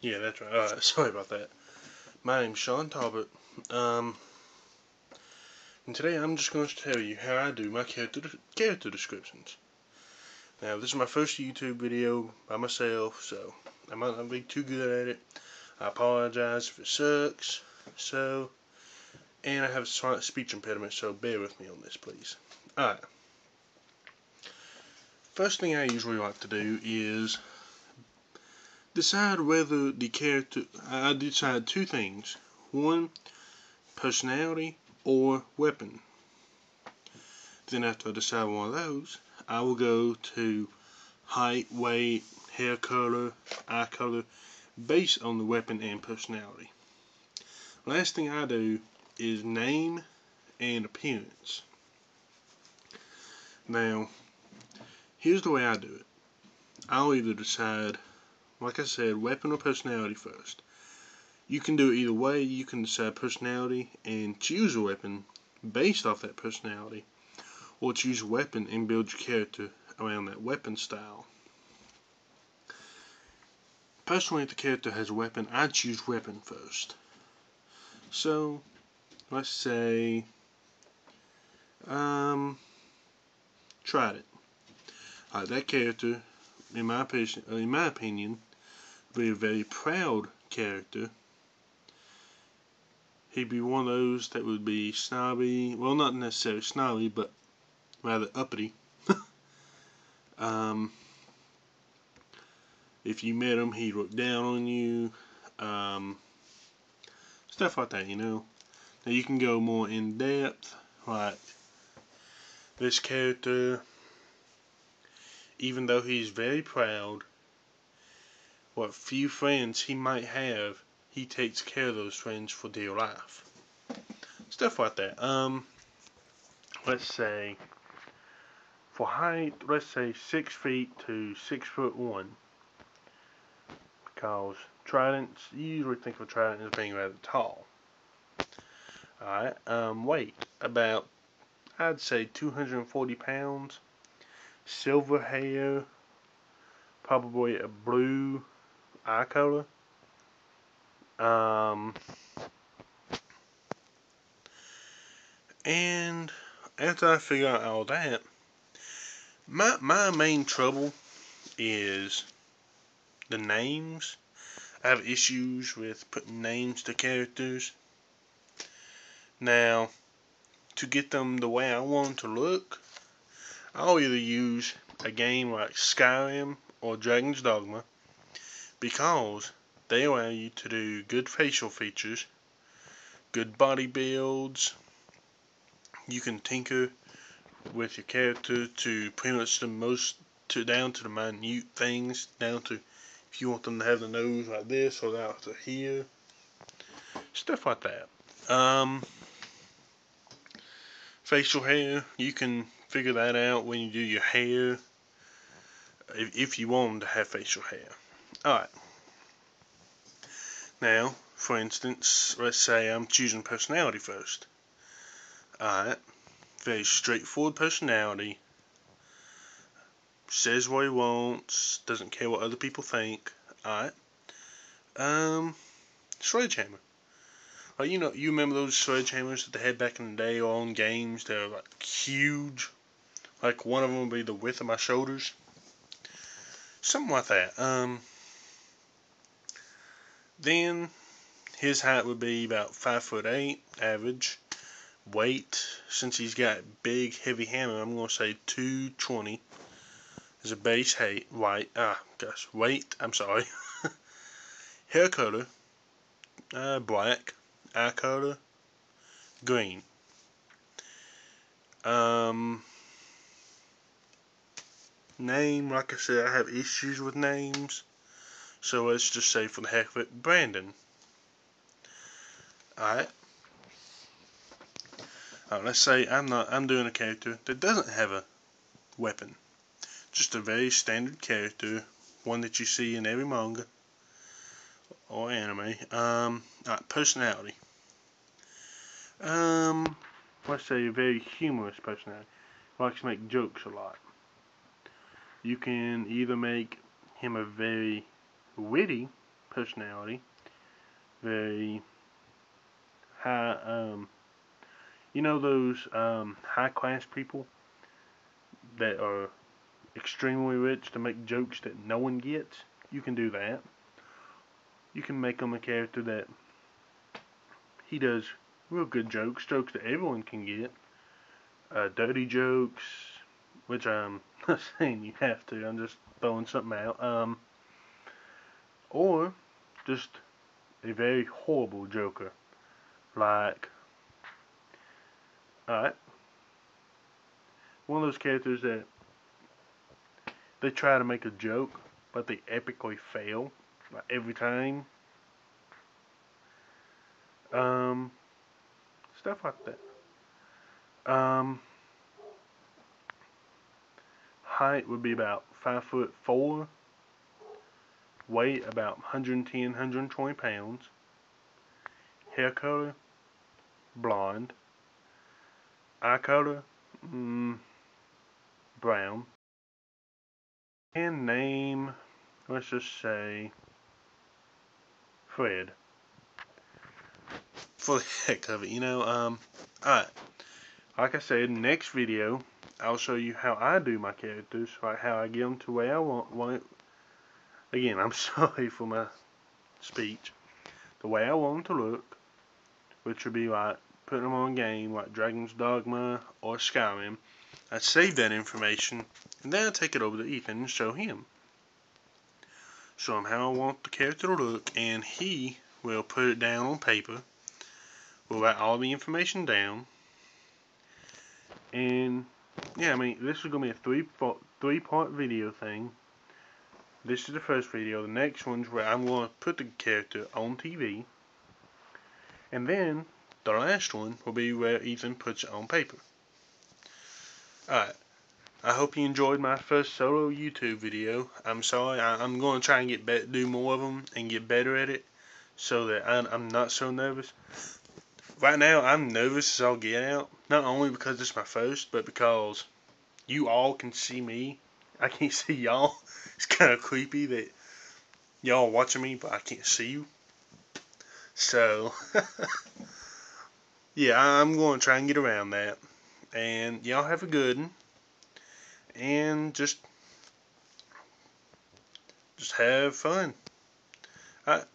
Yeah, that's right. Alright, sorry about that. My name's Sean Talbot. And today I'm just going to tell you how I do my character descriptions. Now, this is my first YouTube video by myself, so I might not be too good at it. I apologize if it sucks. And I have a slight speech impediment, so bear with me on this, please. Alright. First thing I usually like to do is decide whether the character... I decide two things. One, personality or weapon. Then after I decide one of those, I will go to height, weight, hair color, eye color, based on the weapon and personality. Last thing I do is name and appearance. Now, here's the way I do it. I'll either decide, like I said, weapon or personality first. You can do it either way. You can decide personality and choose a weapon based off that personality, or choose a weapon and build your character around that weapon style. Personally, if the character has a weapon, I choose weapon first. So, let's say, Trident. That character, in my opinion, would be a very proud character. He'd be one of those that would be snobby, well, not necessarily snobby, but rather uppity. If you met him, he'd look down on you. Stuff like that, you know. Now you can go more in depth, like this character, even though he's very proud, what few friends he might have, he takes care of those friends for dear life. Stuff like that. Let's say, for height, let's say 6 feet to 6'1", because tridents, you usually think of a trident as being rather tall. Alright, weight, about, I'd say 240 pounds, silver hair, probably a blue eye color. And after I figure out all that, my main trouble is the names. I have issues with putting names to characters. Now, to get them the way I want them to look, I'll either use a game like Skyrim or Dragon's Dogma, because they allow you to do good facial features, good body builds. You can tinker with your character to pretty much down to the minute things, down to if you want them to have the nose like this or out to here, stuff like that. Facial hair, you can figure that out when you do your hair, if you want them to have facial hair. Alright. Now, for instance, let's say I'm choosing personality first. Alright. Very straightforward personality. Says what he wants. Doesn't care what other people think. Alright. Sledgehammer. Like, you remember those sledgehammers that they had back in the day on games? They're like huge. Like one of them would be the width of my shoulders. Something like that. Then his height would be about 5'8", average. Weight, since he's got big, heavy hammer, I'm gonna say 220 as a base weight. Weight. I'm sorry. Hair color, black. Eye color, green. Name, like I said, I have issues with names, so let's just say for the heck of it, Brandon. Alright. Let's say I'm doing a character that doesn't have a weapon. Just a very standard character, one that you see in every manga or anime. Personality. Let's say a very humorous personality. Likes to make jokes a lot. You can either make him a very witty personality, very high. You know those high class people that are extremely rich to make jokes that no one gets? You can do that. You can make him a character that he does real good jokes, jokes that everyone can get. Dirty jokes, which I'm not saying you have to, I'm just throwing something out. Or just a very horrible Joker. Like, alright, one of those characters that they try to make a joke, but they epically fail, like every time. Stuff like that. Height would be about 5'4", weight about 110, 120 pounds. Hair color, blonde. Eye color, brown. And name, let's just say Fred. For the heck of it, alright. Like I said, next video, I'll show you how I do my characters, like how I get them to where I want. Again, I'm sorry for my speech. The way I want them to look, which would be like putting them on a game like Dragon's Dogma or Skyrim. I save that information, and then I take it over to Ethan and show him. Show him how I want the character to look, and he will put it down on paper. We'll write all the information down. And yeah, I mean, this is going to be a three-part video thing. This is the first video. The next one's where I'm going to put the character on TV. And then the last one will be where Ethan puts it on paper. Alright. I hope you enjoyed my first solo YouTube video. I'm sorry. I'm going to try and do more of them and get better at it so that I'm not so nervous. Right now, I'm nervous as I'll get out. Not only because it's my first, but because you all can see me. I can't see y'all. It's kind of creepy that y'all are watching me, but I can't see you. So, yeah, I'm going to try and get around that. And y'all have a good one. And just have fun. Alright.